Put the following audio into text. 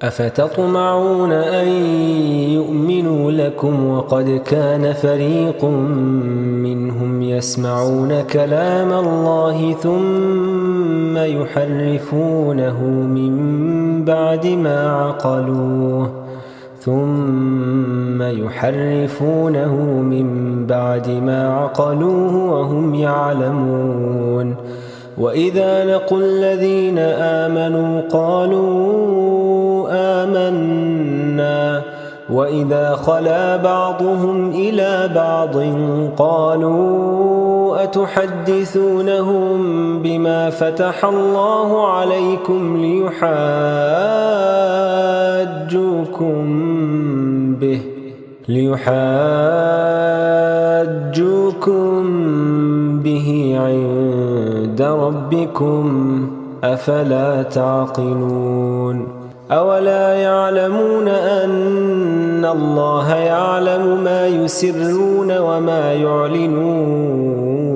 أفتطمعون أن يؤمنوا لكم وقد كان فريق منهم يسمعون كلام الله ثم يحرفونه من بعد ما عقلوه وهم يعلمون. وإذا لقوا الذين آمنوا قالوا آمنا وإذا خلا بعضهم إلى بعض قالوا أتحدثونهم بما فتح الله عليكم ليحاجوكم به عند ربكم أفلا تعقلون. أولا يعلمون أن الله يعلم ما يسرون وما يعلنون